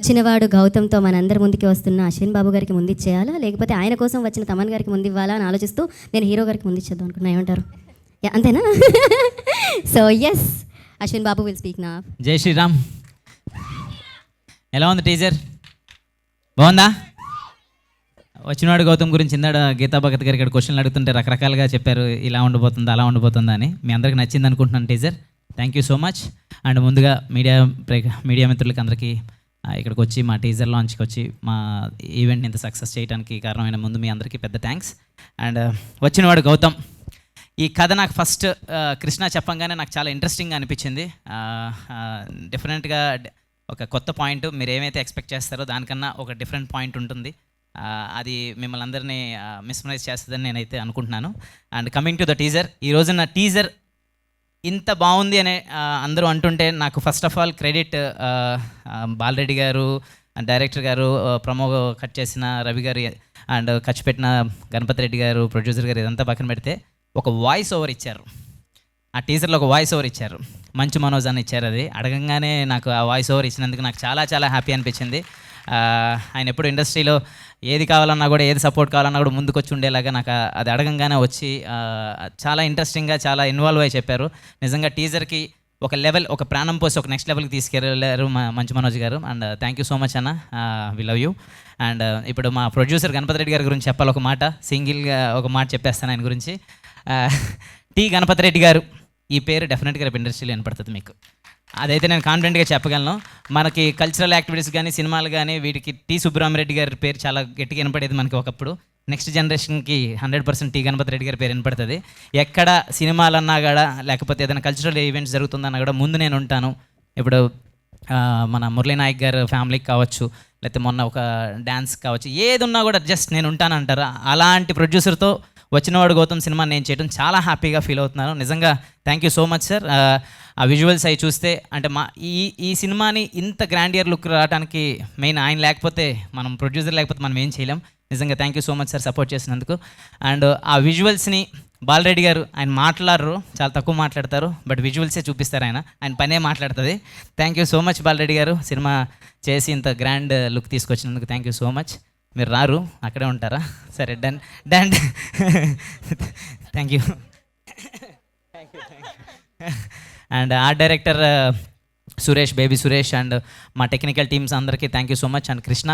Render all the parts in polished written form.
వచ్చినవాడు గౌతమ్తో మనందరి ముందుకి వస్తున్న అశ్విన్ బాబు గారికి ముందు ఇచ్చేయాలా, లేకపోతే ఆయన కోసం వచ్చిన తమన్ గారికి ముందు ఇవ్వాలా అని ఆలోచిస్తూ నేను హీరో గారికి ముందు ఇచ్చేద్దాం అనుకున్నా. ఏమంటారు? అంతేనా? So yes, Ashwin Babu will speak నా. జై శ్రీరామ్. ఎలా ఉంది టీజర్? బాగుందా? వచ్చినవాడు గౌతమ్ గురించి ఇందాడ గీతా భగత్ గారు ఇక్కడ క్వశ్చన్లు అడుగుతుంటే రకరకాలుగా చెప్పారు, ఇలా ఉండబోతుందా అలా ఉండబోతుందా అని. మీ అందరికి నచ్చింది అనుకుంటున్నాను teaser. Thank you so much. And ముందుగా మీడియా మిత్రులకి అందరికీ ఇక్కడికి వచ్చి మా టీజర్ లాంచ్కి వచ్చి మా ఈవెంట్ని ఇంత సక్సెస్ చేయడానికి కారణమైన ముందు మీ అందరికీ పెద్ద థ్యాంక్స్. అండ్ వచ్చినవాడు గౌతమ్, ఈ కథ నాకు ఫస్ట్ కృష్ణ చెప్పంగానే నాకు చాలా ఇంట్రెస్టింగ్గా అనిపించింది. డిఫరెంట్గా ఒక కొత్త పాయింట్, మీరు ఏమైతే ఎక్స్పెక్ట్ చేస్తారో దానికన్నా ఒక డిఫరెంట్ పాయింట్ ఉంటుంది. అది మిమ్మల్ని అందరినీ మిస్మరైజ్ చేస్తుందని నేనైతే అనుకుంటున్నాను. And coming to the teaser, ఈ రోజున టీజర్ ఇంత బాగుంది అనే అందరూ అంటుంటే నాకు first of all credit Bala Reddy గారు, డైరెక్టర్ గారు, ప్రమో కట్ చేసిన రవి గారు అండ్ ఖర్చు పెట్టిన గణపతి రెడ్డి గారు, ప్రొడ్యూసర్ గారు, ఇదంతా పక్కన పెడితే ఒక వాయిస్ ఓవర్ ఇచ్చారు. ఆ టీజర్లో ఒక వాయిస్ ఓవర్ ఇచ్చారు, మంచు మనోజ్ అని ఇచ్చారు. అది అడగంగానే నాకు ఆ వాయిస్ ఓవర్ ఇచ్చినందుకు నాకు చాలా చాలా హ్యాపీ అనిపించింది. ఆయన ఎప్పుడు ఇండస్ట్రీలో ఏది కావాలన్నా కూడా, ఏది సపోర్ట్ కావాలన్నా కూడా ముందుకు వచ్చి ఉండేలాగా నాకు అది అడగంగానే వచ్చి చాలా ఇంట్రెస్టింగ్గా చాలా ఇన్వాల్వ్ అయ్యి చెప్పారు. నిజంగా టీజర్కి ఒక లెవెల్, ఒక ప్రాణం పోసి ఒక నెక్స్ట్ లెవెల్కి తీసుకెళ్ళారు మంచు మనోజ్ గారు. And thank you so much అన్న, వి లవ్ యూ. అండ్ ఇప్పుడు మా ప్రొడ్యూసర్ గణపతి రెడ్డి గారి గురించి చెప్పాలి. ఒక మాట సింగిల్గా ఒక మాట చెప్పేస్తాను ఆయన గురించి. టి గణపతి రెడ్డి గారు, ఈ పేరు డెఫినెట్గా రేపు ఇండస్ట్రీలో వినపడుతుంది మీకు, అదైతే నేను కాన్ఫిడెంట్గా చెప్పగలను. మనకి కల్చరల్ యాక్టివిటీస్ కానీ, సినిమాలు కానీ, వీటికి టి సుబ్రహ్మరెడ్డి గారి పేరు చాలా గట్టిగా వినపడేది మనకి ఒకప్పుడు. నెక్స్ట్ జనరేషన్కి 100% టి గణపతి రెడ్డి గారి పేరు వినపడుతుంది. ఎక్కడ సినిమాలన్నా కూడా, లేకపోతే ఏదైనా కల్చరల్ ఈవెంట్స్ జరుగుతుందన్నా కూడా ముందు నేను ఉంటాను. ఇప్పుడు మన మురళీ నాయక్ గారు ఫ్యామిలీకి కావచ్చు, లేకపోతే మొన్న ఒక డ్యాన్స్ కావచ్చు, ఏది ఉన్నా కూడా జస్ట్ నేను ఉంటాను అంటారా. అలాంటి ప్రొడ్యూసర్తో వచ్చినవాడు గౌతమ్ సినిమా నేను చేయడం చాలా హ్యాపీగా ఫీల్ అవుతున్నాను. నిజంగా thank you so much sir. ఆ విజువల్స్ అవి చూస్తే అంటే ఈ సినిమాని ఇంత గ్రాండియర్ లుక్ రావడానికి మెయిన్ ఆయన లేకపోతే, మనం ప్రొడ్యూసర్ లేకపోతే మనం ఏం చేయలేం. నిజంగా thank you so much sir support చేసినందుకు. అండ్ ఆ విజువల్స్ని బాలరెడ్డి గారు, ఆయన మాట్లాడరు, చాలా తక్కువ మాట్లాడతారు, బట్ విజువల్సే చూపిస్తారు. ఆయన పనే మాట్లాడుతుంది. Thank you so much Balareddy గారు, సినిమా చేసి ఇంత గ్రాండ్ లుక్ తీసుకొచ్చినందుకు థ్యాంక్ యూ సో మచ్. మీరు రారు, అక్కడే ఉంటారా? సరే, done done. Thank you. And art director Suresh, baby Suresh, and మా టెక్నికల్ టీమ్స్ అందరికీ thank you so much. And Krishna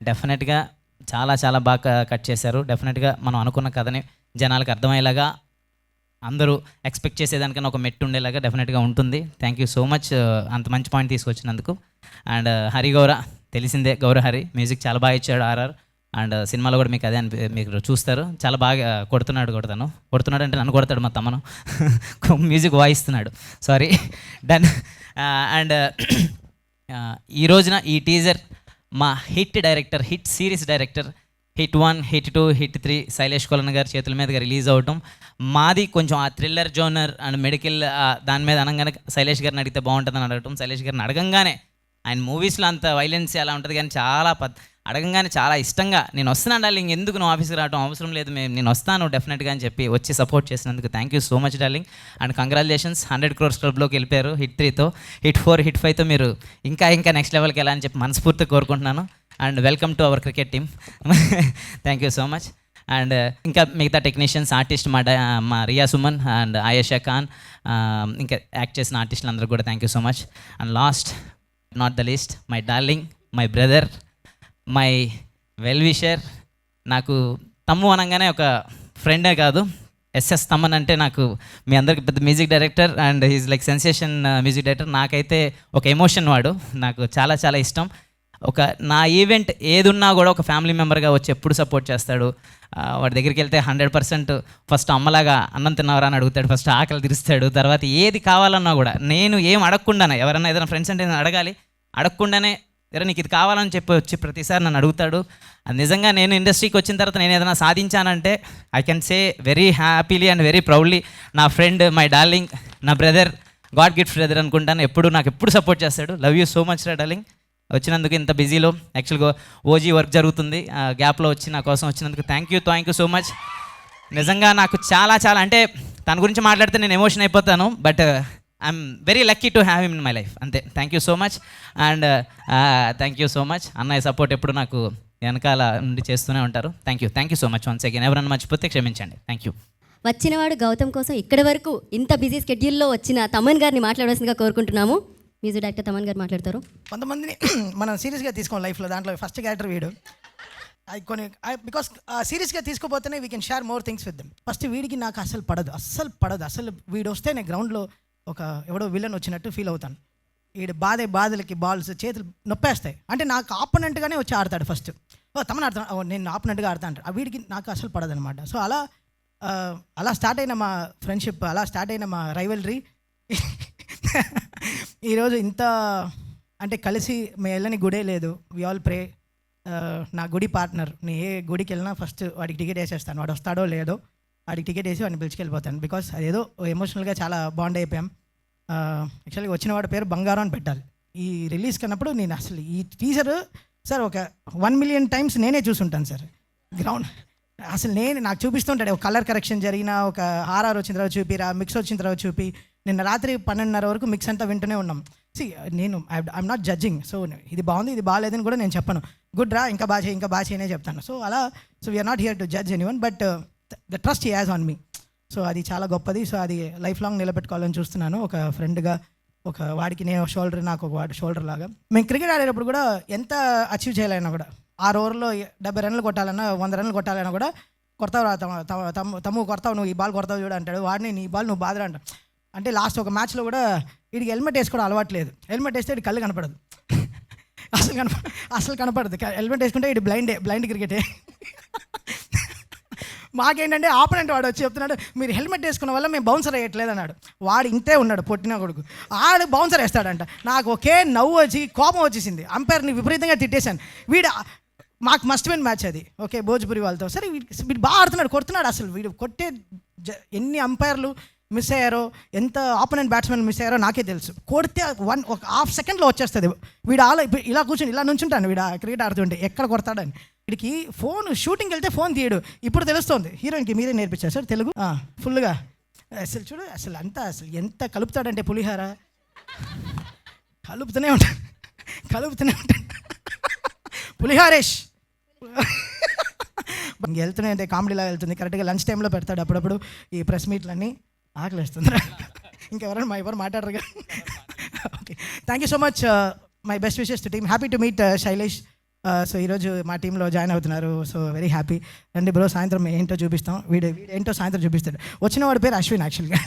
డెఫినెట్గా చాలా చాలా బాగా కట్ చేశారు. డెఫినెట్గా మనం అనుకున్న కథని జనాలకు అర్థమయ్యేలాగా, అందరూ ఎక్స్పెక్ట్ చేసేదానికన్నా ఒక మెట్టు ఉండేలాగా డెఫినెట్గా ఉంటుంది. థ్యాంక్ యూ సో మచ్ అంత మంచి పాయింట్ తీసుకొచ్చినందుకు. అండ్ హరి గౌర, తెలిసిందే గౌరహరి, మ్యూజిక్ చాలా బాగా ఇచ్చాడు ఆర్ఆర్. అండ్ సినిమాలో కూడా మీకు అదే మీరు చూస్తారు, చాలా బాగా కొడుతున్నాడు అంటే నన్ను కొడతాడు మా తమ్మను. మ్యూజిక్ వాయిస్తున్నాడు, సారీ, డన్. అండ్ ఈ రోజున ఈ టీజర్ మా hit director, hit series director, hit 1, hit 2, hit 3 Sailesh Kolan గారి చేతుల మీదుగా రిలీజ్ అవటం. మాది కొంచెం ఆ థ్రిల్లర్ జోనర్ అండ్ మెడికల్ దాని మీద అనగానే శైలేష్ గారిని అడిగితే బాగుంటుందని అడగటం. శైలేష్ గారిని అడగంగానే, ఆయన మూవీస్లో అంత వైలెన్స్ అలా ఉంటుంది కానీ చాలా అడగంగానే చాలా ఇష్టంగా నేను వస్తున్నాను డార్లింగ్, ఎందుకు నువ్వు ఆఫీస్కి రావడం అవసరం లేదు, నేను వస్తాను డెఫినెట్గా అని చెప్పి వచ్చి సపోర్ట్ చేసినందుకు thank you so much darling. And congratulations, 100 crores క్లబ్లోకి వెళ్ళిపోయారు. హిట్ 3తో, హిట్ 4, హిట్ 5తో మీరు ఇంకా నెక్స్ట్ లెవెల్కి వెళ్ళాలని చెప్పి మనస్ఫూర్తిగా కోరుకుంటున్నాను. And welcome to our cricket team. Thank you so much. And ఇంకా మిగతా టెక్నీషియన్స్, ఆర్టిస్ట్ మా రియా సుమన్ అండ్ ఆయేషా ఖాన్, ఇంకా యాక్ట్ చేసిన ఆర్టిస్టులు అందరూ కూడా thank you so much. And last not the least, my darling, my brother, my well wisher. నాకు తమ్ము అనగానే ఒక ఫ్రెండే కాదు, ఎస్ఎస్ తమ్మన్ అంటే నాకు మీ అందరికి పెద్ద music director and he's like sensation music director. నాకైతే ఒక ఎమోషన్, వాడు నాకు చాలా చాలా ఇష్టం. ఒక నా ఈవెంట్ ఏది ఉన్నా కూడా ఒక ఫ్యామిలీ మెంబర్గా వచ్చి ఎప్పుడు సపోర్ట్ చేస్తాడు. వాడి దగ్గరికి వెళ్తే 100% ఫస్ట్ అమ్మలాగా అన్నం తిన్నవరా అని అడుగుతాడు, ఫస్ట్ ఆకలి తీరుస్తాడు, తర్వాత ఏది కావాలన్నా కూడా నేను ఏం అడగకుండానే, ఎవరైనా ఏదైనా ఫ్రెండ్స్ అంటే నేను అడగాలి, అడగకుండానే ఎరా నీకు ఇది కావాలని చెప్పి వచ్చి ప్రతిసారి నన్ను అడుగుతాడు. అది నిజంగా నేను ఇండస్ట్రీకి వచ్చిన తర్వాత నేను ఏదైనా సాధించానంటే I can say very happily and very proudly నా ఫ్రెండ్, మై డార్లింగ్, నా బ్రదర్, గాడ్ గిఫ్ట్ బ్రదర్ అనుకుంటాను. నాకు ఎప్పుడు సపోర్ట్ చేస్తాడు. లవ్ యూ సో మచ్ రా డార్లింగ్. వచ్చినందుకు ఇంత బిజీలో, యాక్చువల్గా ఓజీ వర్క్ జరుగుతుంది, గ్యాప్లో వచ్చి నా కోసం వచ్చినందుకు థ్యాంక్ యూ సో మచ్. నిజంగా నాకు చాలా చాలా అంటే తన గురించి మాట్లాడితే నేను ఎమోషన్ అయిపోతాను, but I'm very lucky to have him in my life. అంతే. Thank you so much. And thank you so much. అన్నయ్య సపోర్ట్ ఎప్పుడు నాకు వెనకాల నుండి చేస్తూనే ఉంటారు. Thank you so much once again. ఎవరన్నా మర్చిపోతే క్షమించండి. Thank you. వచ్చినవాడు గౌతమ్ కోసం ఇక్కడి వరకు ఇంత బిజీ స్కెడ్యూల్లో వచ్చిన తమన్ గారిని మాట్లాడవలసిందిగా కోరుకుంటున్నాము. మ్యూజిక్ డైరెక్టర్ తమన్ గారు మాట్లాడతారు. కొంతమందిని మనం సీరియస్గా తీసుకోం లైఫ్లో. దాంట్లో ఫస్ట్ క్యారెక్టర్ వీడు. కొన్ని బికాస్ సీరియస్గా తీసుకోపోతేనే we can share more things with them. First వీడికి నాకు అసలు పడదు. అసలు వీడు వస్తే నేను గ్రౌండ్లో ఒక ఎవడో విలన్ వచ్చినట్టు ఫీల్ అవుతాను. వీడు బాధలకి బాల్స్ చేతులు నొప్పేస్తాయి. అంటే నాకు ఆపోనెంట్గానే వచ్చి ఆడతాడు ఫస్ట్. తమను ఆడతాను, నేను ఆపోనెంట్గా ఆడతా అంటాడు. వీడికి నాకు అసలు పడదనమాట. సో అలా స్టార్ట్ అయిన మా ఫ్రెండ్షిప్, అలా స్టార్ట్ అయిన మా రైవల్రీ ఈరోజు ఇంత అంటే కలిసి మేము వెళ్ళని గుడే లేదు. We all pray. నా గుడి పార్ట్నర్, నేను ఏ గుడికి వెళ్ళినా ఫస్ట్ వాడికి టికెట్ వేసేస్తాను. వాడు వస్తాడో లేదో వాడికి టికెట్ వేసి వాడిని పిలుచుకెళ్ళిపోతాను. బికాస్ అదేదో ఎమోషనల్గా చాలా బాండ్ అయిపోయాం. యాక్చువల్గా వచ్చిన వాడి పేరు బంగారం అని పెట్టాలి. ఈ రిలీజ్ కన్నప్పుడు నేను అసలు ఈ టీజర్ సార్ ఒక 1 million times నేనే చూసుంటాను సార్ గ్రౌండ్. అసలు నాకు చూపిస్తుంటాడు. ఒక కలర్ కరెక్షన్ జరిగిన, ఒక ఆర్ఆర్ వచ్చిన తర్వాత చూపిరా, మిక్స్ వచ్చిన తర్వాత చూపి. నిన్న రాత్రి 12:30 వరకు మిక్స్ అంతా వింటూనే ఉన్నాం. నేను ఐఎమ్ నాట్ జడ్జింగ్. సో ఇది బాగుంది, ఇది బాగాలేదని కూడా నేను చెప్పను. గుడ్ రా, ఇంకా బాగా చేయనే చెప్తాను. So we're not here to judge anyone, but the trust he has on me. So అది చాలా గొప్పది. సో అది లైఫ్ లాంగ్ నిలబెట్టుకోవాలని చూస్తున్నాను. ఒక ఫ్రెండ్గా, ఒక వాడికి నేను షోల్డర్, నాకు ఒక వాడి షోల్డర్ లాగా. మేము క్రికెట్ ఆడేటప్పుడు కూడా ఎంత అచీవ్ చేయాలన్నా కూడా, 6 ఓవర్లో 70 రన్లు కొట్టాలన్నా, 100 రన్లు కొట్టాలన్నా కూడా, కొడతావు తమ్ము కొడతావు, నువ్వు ఈ బాల్ కొడతావు చూడు అంటాడు. వాడిని నీ బాల్ నువ్వు బాధరా అంటాడు. అంటే లాస్ట్ ఒక మ్యాచ్లో కూడా వీడికి హెల్మెట్ వేసుకోవడం అలవాట్లేదు. హెల్మెట్ వేస్తే వీడి కళ్ళు కనపడదు. అసలు కనపడదు. హెల్మెట్ వేసుకుంటే వీడి బ్లైండ్ క్రికెటే. మాకేంటంటే ఆపోనెంట్ వాడు వచ్చి చెప్తున్నాడు, మీరు హెల్మెట్ వేసుకున్న వల్ల మేము బౌన్సర్ వేయట్లేదు అన్నాడు. వాడు ఇంతే ఉన్నాడు, పొట్టిన కొడుకు. ఆడు బౌన్సర్ వేస్తాడంట. నాకు ఒకే నవ్వు వచ్చి కోపం వచ్చేసింది. అంపైర్ని విపరీతంగా తిట్టేశాను. మాకు మస్ట్ విన్ మ్యాచ్ అది. ఓకే, భోజ్పురి వాళ్ళతో. సరే వీడు బాగా ఆడుతున్నాడు, కొడుతున్నాడు. అసలు వీడు కొట్టే ఎన్ని అంపైర్లు మిస్ అయ్యారో, ఎంత ఆపోనెంట్ బ్యాట్స్మెన్ మిస్ అయ్యారో నాకే తెలుసు. కొడితే ఒక ½ సెకండ్లో వచ్చేస్తుంది. వీడు ఇలా కూర్చొని ఇలా నుంచుంటాను. వీడు క్రికెట్ ఆడుతుంటే ఎక్కడ కొడతాడని. వీడికి ఫోన్ షూటింగ్కి వెళ్తే ఫోన్ తీయడు. ఇప్పుడు తెలుస్తుంది. హీరోయిన్కి మీరే నేర్పించారు సార్ తెలుగు ఫుల్గా. అసలు చూడు, అసలు ఎంత కలుపుతాడంటే పులిహార కలుపుతూనే ఉంటాడు. పులిహారేష్ వెళ్తున్నాయి అంటే కామెడీలా వెళ్తుంది. కరెక్ట్గా లంచ్ టైంలో పెడతాడు అప్పుడప్పుడు ఈ ప్రెస్ మీట్లన్నీ. ఆకలి వేస్తుంది. ఇంకెవరైనా ఎవరు మాట్లాడరు. Okay, thank you so much. My best wishes to team. Happy to meet Shailesh. So ఈరోజు మా టీంలో జాయిన్ అవుతున్నారు. So very happy. రండి బ్రో, సాయంత్రం ఏంటో చూపిస్తాం. వీడు ఏంటో సాయంత్రం చూపిస్తాడు. వచ్చిన వాడి పేరు అశ్విన్ యాక్చువల్గా.